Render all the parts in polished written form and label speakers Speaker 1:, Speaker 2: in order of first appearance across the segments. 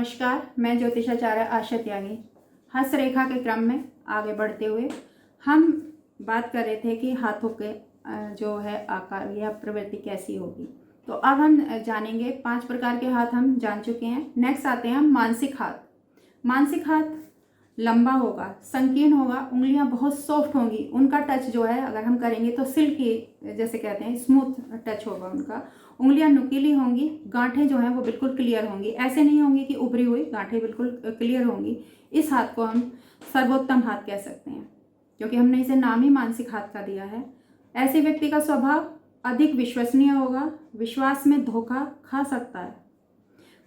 Speaker 1: नमस्कार, मैं ज्योतिषाचार्य आशा त्यागी। हस्तरेखा के क्रम में आगे बढ़ते हुए हम बात कर रहे थे कि हाथों के जो है आकार या प्रवृत्ति कैसी होगी। तो अब हम जानेंगे 5 प्रकार के हाथ हम जान चुके हैं। नेक्स्ट आते हैं हम मानसिक हाथ। मानसिक हाथ लंबा होगा, संकीर्ण होगा, उंगलियां बहुत सॉफ्ट होंगी, उनका टच जो है अगर हम करेंगे तो सिल्की जैसे कहते हैं स्मूथ टच होगा उनका। उंगलियां नुकीली होंगी, गांठें जो हैं वो बिल्कुल क्लियर होंगी, ऐसे नहीं होंगी कि उभरी हुई, गांठें बिल्कुल क्लियर होंगी। इस हाथ को हम सर्वोत्तम हाथ कह सकते हैं क्योंकि हमने इसे नाम ही मानसिक हाथ का दिया है। ऐसे व्यक्ति का स्वभाव अधिक विश्वसनीय होगा, विश्वास में धोखा खा सकता है,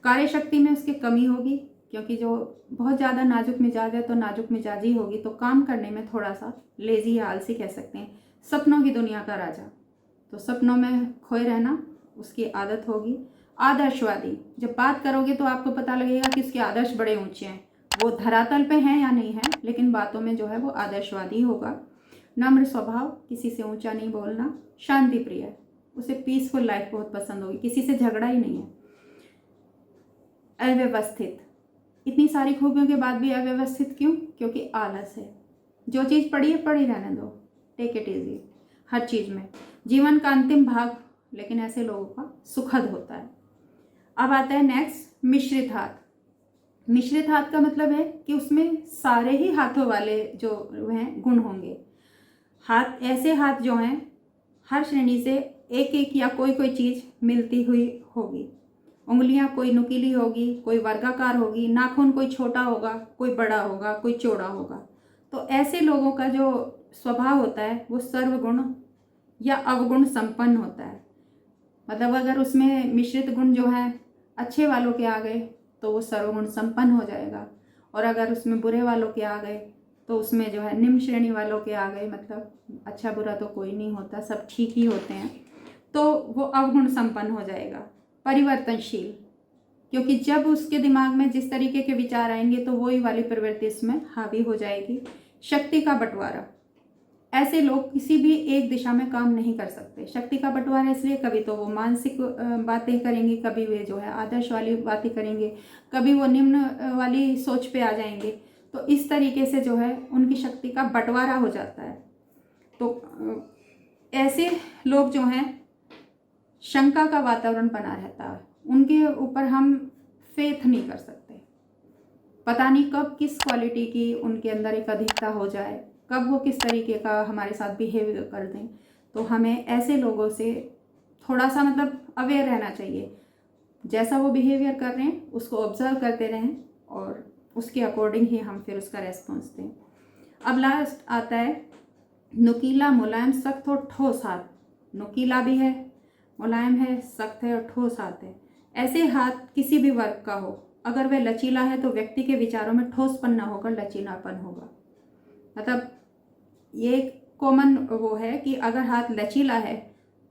Speaker 1: कार्यशक्ति में उसकी कमी होगी क्योंकि जो बहुत ज़्यादा नाजुक मिजाज है तो नाजुक मिजाजी होगी, तो काम करने में थोड़ा सा लेजी या आलसी कह सकते हैं। सपनों की दुनिया का राजा, तो सपनों में खोए रहना उसकी आदत होगी। आदर्शवादी, जब बात करोगे तो आपको पता लगेगा कि उसके आदर्श बड़े ऊंचे हैं, वो धरातल पे हैं या नहीं है, लेकिन बातों में जो है वो आदर्शवादी होगा। नम्र स्वभाव, किसी से ऊंचा नहीं बोलना। शांति प्रिय, उसे पीसफुल लाइफ बहुत पसंद होगी, किसी से झगड़ा ही नहीं है। अव्यवस्थित, इतनी सारी खूबियों के बाद भी अव्यवस्थित क्यों? क्योंकि आलस है। जो चीज़ पड़ी है पड़ी रहने दो, टेक इट इजी हर चीज़ में। जीवन का अंतिम भाग लेकिन ऐसे लोगों का सुखद होता है। अब आता है नेक्स्ट मिश्रित हाथ। मिश्रित हाथ का मतलब है कि उसमें सारे ही हाथों वाले जो हैं गुण होंगे। हाथ, ऐसे हाथ जो हैं हर श्रेणी से एक एक या कोई कोई चीज़ मिलती हुई होगी। उंगलियां कोई नुकीली होगी, कोई वर्गाकार होगी, नाखून कोई छोटा होगा, कोई बड़ा होगा, कोई चौड़ा होगा। तो ऐसे लोगों का जो स्वभाव होता है वो सर्वगुण या अवगुण संपन्न होता है। मतलब अगर उसमें मिश्रित गुण जो है अच्छे वालों के आ गए तो वो सर्वगुण संपन्न हो जाएगा, और अगर उसमें बुरे वालों के आ गए तो उसमें जो है निम्न श्रेणी वालों के आ गए, मतलब अच्छा बुरा तो कोई नहीं होता, सब ठीक ही होते हैं, तो वो अवगुण संपन्न हो जाएगा। परिवर्तनशील, क्योंकि जब उसके दिमाग में जिस तरीके के विचार आएंगे तो वही वाली प्रवृत्ति इसमें हावी हो जाएगी। शक्ति का बंटवारा, ऐसे लोग किसी भी एक दिशा में काम नहीं कर सकते। शक्ति का बंटवारा इसलिए, कभी तो वो मानसिक बातें करेंगे, कभी वे जो है आदर्श वाली बातें करेंगे, कभी वो निम्न वाली सोच पे आ जाएंगे। तो इस तरीके से जो है उनकी शक्ति का बंटवारा हो जाता है। तो ऐसे लोग जो हैं शंका का वातावरण बना रहता है, उनके ऊपर हम फेथ नहीं कर सकते। पता नहीं कब किस क्वालिटी की उनके अंदर एक अधिकता हो जाए, कब वो किस तरीके का हमारे साथ बिहेव कर दें। तो हमें ऐसे लोगों से थोड़ा सा मतलब अवेयर रहना चाहिए। जैसा वो बिहेवियर कर रहे हैं उसको ऑब्जर्व करते रहें और उसके अकॉर्डिंग ही हम फिर उसका रेस्पॉन्स दें। अब लास्ट आता है नुकीला, मुलायम, सख्त और ठोस हाथ। नुकीला भी है, मुलायम है, सख्त है और ठोस हाथ है। ऐसे हाथ किसी भी वर्ग का हो, अगर वह लचीला है तो व्यक्ति के विचारों में ठोसपन ना होकर लचीलापन होगा। मतलब ये कॉमन वो है कि अगर हाथ लचीला है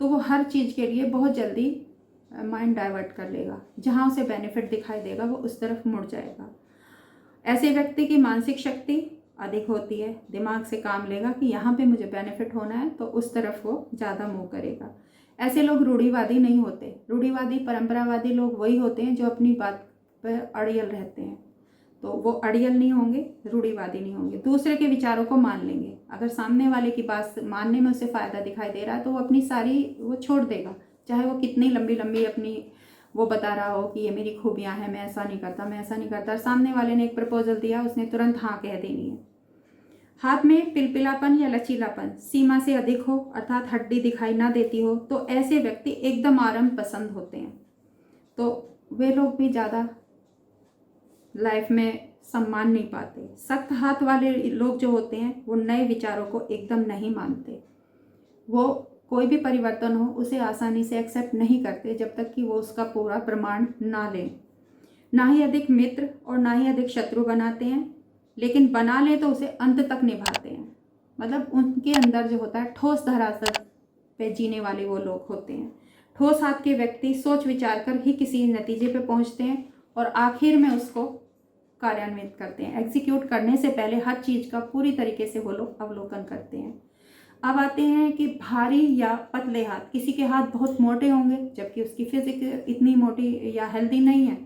Speaker 1: तो वो हर चीज़ के लिए बहुत जल्दी माइंड डाइवर्ट कर लेगा, जहाँ उसे बेनिफिट दिखाई देगा वो उस तरफ मुड़ जाएगा। ऐसे व्यक्ति की मानसिक शक्ति अधिक होती है, दिमाग से काम लेगा कि यहाँ पे मुझे बेनिफिट होना है तो उस तरफ वो ज़्यादा मूव करेगा। ऐसे लोग रूढ़िवादी नहीं होते। रूढ़िवादी परंपरावादी लोग वही होते हैं जो अपनी बात पर अड़ियल रहते हैं, तो वो अड़ियल नहीं होंगे, रूढ़िवादी नहीं होंगे, दूसरे के विचारों को मान लेंगे। अगर सामने वाले की बात मानने में उसे फ़ायदा दिखाई दे रहा है तो वो अपनी सारी वो छोड़ देगा, चाहे वो कितनी लंबी लंबी अपनी वो बता रहा हो कि ये मेरी खूबियाँ हैं, मैं ऐसा नहीं करता, मैं ऐसा नहीं करता। सामने वाले ने एक प्रपोजल दिया, उसने तुरंत हाँ कह देनी है। हाथ में पिलपिलापन या लचीलापन सीमा से अधिक हो, अर्थात हड्डी दिखाई ना देती हो, तो ऐसे व्यक्ति एकदम आराम पसंद होते हैं। तो वे लोग भी ज़्यादा लाइफ में सम्मान नहीं पाते। सख्त हाथ वाले लोग जो होते हैं वो नए विचारों को एकदम नहीं मानते। वो कोई भी परिवर्तन हो उसे आसानी से एक्सेप्ट नहीं करते जब तक कि वो उसका पूरा प्रमाण ना लें। ना ही अधिक मित्र और ना ही अधिक शत्रु बनाते हैं, लेकिन बना लें तो उसे अंत तक निभाते हैं। मतलब उनके अंदर जो होता है ठोस धरातल पे जीने वाले वो लोग होते हैं। ठोस हाथ के व्यक्ति सोच विचार कर ही किसी नतीजे पे पहुंचते हैं और आखिर में उसको कार्यान्वित करते हैं। एग्जीक्यूट करने से पहले हर चीज़ का पूरी तरीके से वो लोग अवलोकन करते हैं। अब आते हैं कि भारी या पतले हाथ। किसी के हाथ बहुत मोटे होंगे जबकि उसकी फिजिक इतनी मोटी या हेल्दी नहीं है,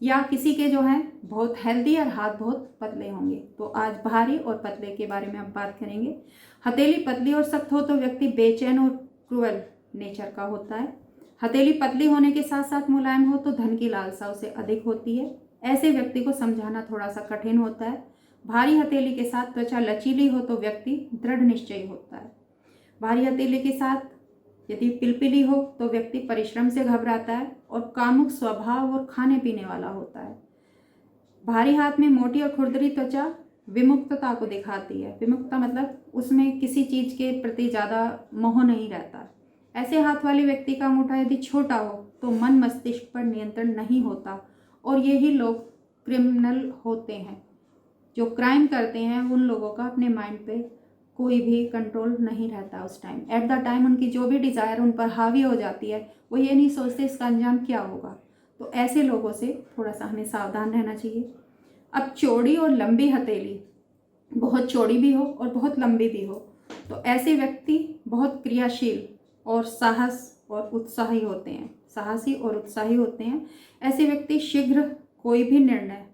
Speaker 1: या किसी के जो हैं बहुत हेल्दी और हाथ बहुत पतले होंगे। तो आज भारी और पतले के बारे में अब बात करेंगे। हथेली पतली और सख्त हो तो व्यक्ति बेचैन और क्रूअल नेचर का होता है। हथेली पतली होने के साथ साथ मुलायम हो तो धन की लालसा उसे अधिक होती है। ऐसे व्यक्ति को समझाना थोड़ा सा कठिन होता है। भारी हथेली के साथ त्वचा लचीली हो तो व्यक्ति दृढ़ निश्चयी होता है। भारी हथेली के साथ यदि पिलपिली हो तो व्यक्ति परिश्रम से घबराता है और कामुक स्वभाव और खाने पीने वाला होता है। भारी हाथ में मोटी और खुरदरी त्वचा विमुक्तता को दिखाती है। विमुक्तता मतलब उसमें किसी चीज के प्रति ज्यादा मोह नहीं रहता। ऐसे हाथ वाले व्यक्ति का अंगूठा यदि छोटा हो तो मन मस्तिष्क पर नियंत्रण नहीं होता और यही लोग क्रिमिनल होते हैं। जो क्राइम करते हैं उन लोगों का अपने माइंड पे कोई भी कंट्रोल नहीं रहता उस टाइम। एट द टाइम उनकी जो भी डिज़ायर उन पर हावी हो जाती है वो ये नहीं सोचते इसका अंजाम क्या होगा। तो ऐसे लोगों से थोड़ा सा हमें सावधान रहना चाहिए। अब चौड़ी और लंबी हथेली, बहुत चौड़ी भी हो और बहुत लंबी भी हो, तो ऐसे व्यक्ति बहुत क्रियाशील और साहसी और उत्साही होते हैं। ऐसे व्यक्ति शीघ्र कोई भी निर्णय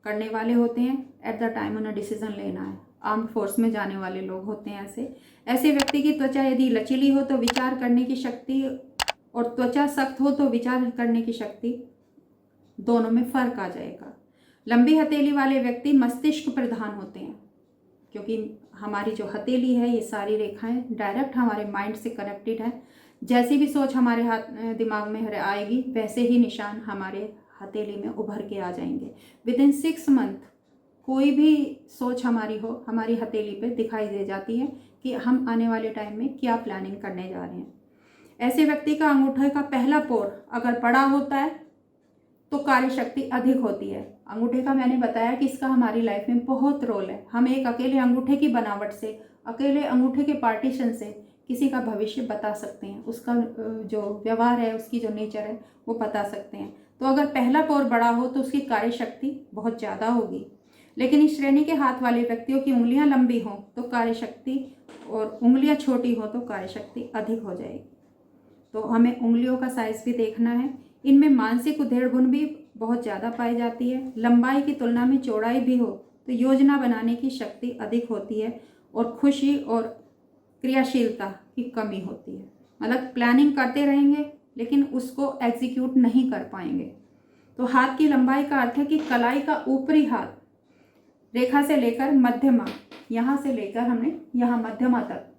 Speaker 1: करने वाले होते हैं। एट द टाइम उन्हें डिसीजन लेना है। आर्म्ड फोर्स में जाने वाले लोग होते हैं ऐसे व्यक्ति की त्वचा यदि लचीली हो तो विचार करने की शक्ति और त्वचा सख्त हो तो विचार करने की शक्ति दोनों में फर्क आ जाएगा। लंबी हथेली वाले व्यक्ति मस्तिष्क प्रधान होते हैं क्योंकि हमारी जो हथेली है ये सारी रेखाएं डायरेक्ट हमारे माइंड से कनेक्टेड है। जैसी भी सोच हमारे दिमाग में आएगी वैसे ही निशान हमारे हथेली में उभर के आ जाएंगे। विदिन 6 मंथ कोई भी सोच हमारी हो हमारी हथेली पे दिखाई दे जाती है कि हम आने वाले टाइम में क्या प्लानिंग करने जा रहे हैं। ऐसे व्यक्ति का अंगूठे का पहला पोर अगर बड़ा होता है तो कार्य शक्ति अधिक होती है। अंगूठे का मैंने बताया कि इसका हमारी लाइफ में बहुत रोल है। हम एक अकेले अंगूठे की बनावट से, अकेले अंगूठे के पार्टीशन से किसी का भविष्य बता सकते हैं। उसका जो व्यवहार है, उसकी जो नेचर है वो बता सकते हैं। तो अगर पहला पोर बड़ा हो तो उसकी कार्य शक्ति बहुत ज़्यादा होगी। लेकिन इस श्रेणी के हाथ वाले व्यक्तियों की उंगलियां लंबी हों तो कार्य शक्ति और उंगलियां छोटी हो तो कार्य शक्ति अधिक हो जाएगी। तो हमें उंगलियों का साइज भी देखना है। इनमें मानसिक उधेड़ गुण भी बहुत ज़्यादा पाई जाती है। लंबाई की तुलना में चौड़ाई भी हो तो योजना बनाने की शक्ति अधिक होती है और खुशी और क्रियाशीलता की कमी होती है। मतलब प्लानिंग करते रहेंगे लेकिन उसको एग्जीक्यूट नहीं कर पाएंगे। तो हाथ की लंबाई का अर्थ है कि कलाई का ऊपरी हाथ रेखा से लेकर मध्यमा, यहाँ से लेकर हमने यहाँ मध्यमा तक,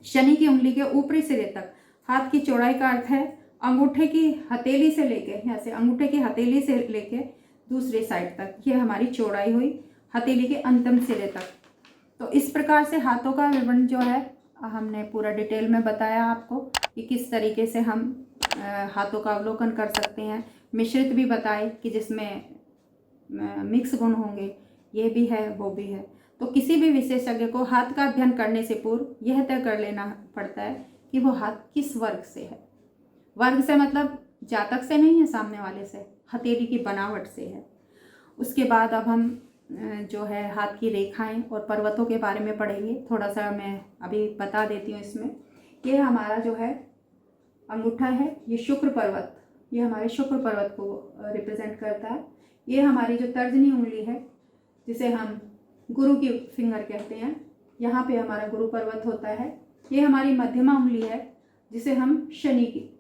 Speaker 1: शनि की उंगली के ऊपरी सिरे तक। हाथ की चौड़ाई का अर्थ है अंगूठे की हथेली से लेके, यहाँ से अंगूठे की हथेली से लेके दूसरी साइड तक, ये हमारी चौड़ाई हुई हथेली के अंतिम सिरे तक। तो इस प्रकार से हाथों का विवरण जो है हमने पूरा डिटेल में बताया आपको कि किस तरीके से हम हाथों का अवलोकन कर सकते हैं। मिश्रित भी बताए कि जिसमें मिक्स गुण होंगे, ये भी है वो भी है। तो किसी भी विशेषज्ञ को हाथ का अध्ययन करने से पूर्व यह तय कर लेना पड़ता है कि वो हाथ किस वर्ग से है। वर्ग से मतलब जातक से नहीं है, सामने वाले से, हथेली की बनावट से है। उसके बाद अब हम जो है हाथ की रेखाएं और पर्वतों के बारे में पढ़ेंगे। थोड़ा सा मैं अभी बता देती हूँ इसमें। ये हमारा जो है अंगूठा है, ये शुक्र पर्वत, ये हमारे शुक्र पर्वत को रिप्रेजेंट करता है। ये हमारी जो तर्जनी उंगली है जिसे हम गुरु की फिंगर कहते हैं, यहाँ पे हमारा गुरु पर्वत होता है। ये हमारी मध्यमा उंगली है जिसे हम शनि की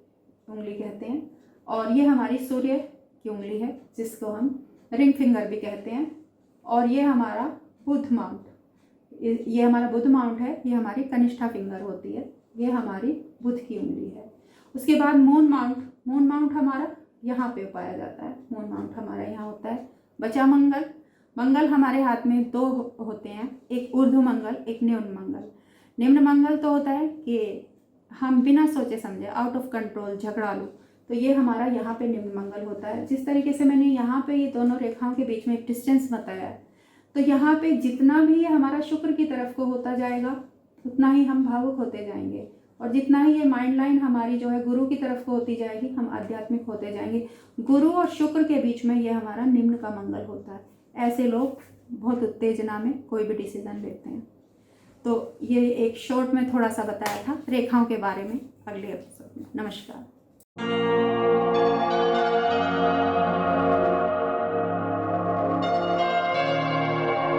Speaker 1: उंगली कहते हैं। और ये हमारी सूर्य की उंगली है जिसको हम रिंग फिंगर भी कहते हैं। और ये हमारा बुध माउंट, ये हमारा बुध माउंट है, ये हमारी कनिष्ठा फिंगर होती है, ये हमारी बुध की उंगली है। उसके बाद मून माउंट, मून माउंट हमारा यहाँ पे पाया जाता है, मून माउंट हमारा यहाँ होता है। बचा मंगल, मंगल हमारे हाथ में 2 होते हैं, एक ऊर्ध्व मंगल, एक निम्न मंगल। निम्न मंगल तो होता है कि हम बिना सोचे समझे, आउट ऑफ कंट्रोल, झगड़ालू, तो ये हमारा यहाँ पे निम्न मंगल होता है। जिस तरीके से मैंने यहाँ पे ये दोनों रेखाओं के बीच में एक डिस्टेंस बताया है, तो यहाँ पे जितना भी ये हमारा शुक्र की तरफ को होता जाएगा उतना ही हम भावुक होते जाएंगे, और जितना ही ये माइंड लाइन हमारी जो है गुरु की तरफ को होती जाएगी हम आध्यात्मिक होते जाएंगे। गुरु और शुक्र के बीच में ये हमारा निम्न का मंगल होता है। ऐसे लोग बहुत उत्तेजना में कोई भी डिसीजन लेते हैं। तो ये एक शॉर्ट में थोड़ा सा बताया था रेखाओं के बारे में। अगले एपिसोड में। नमस्कार।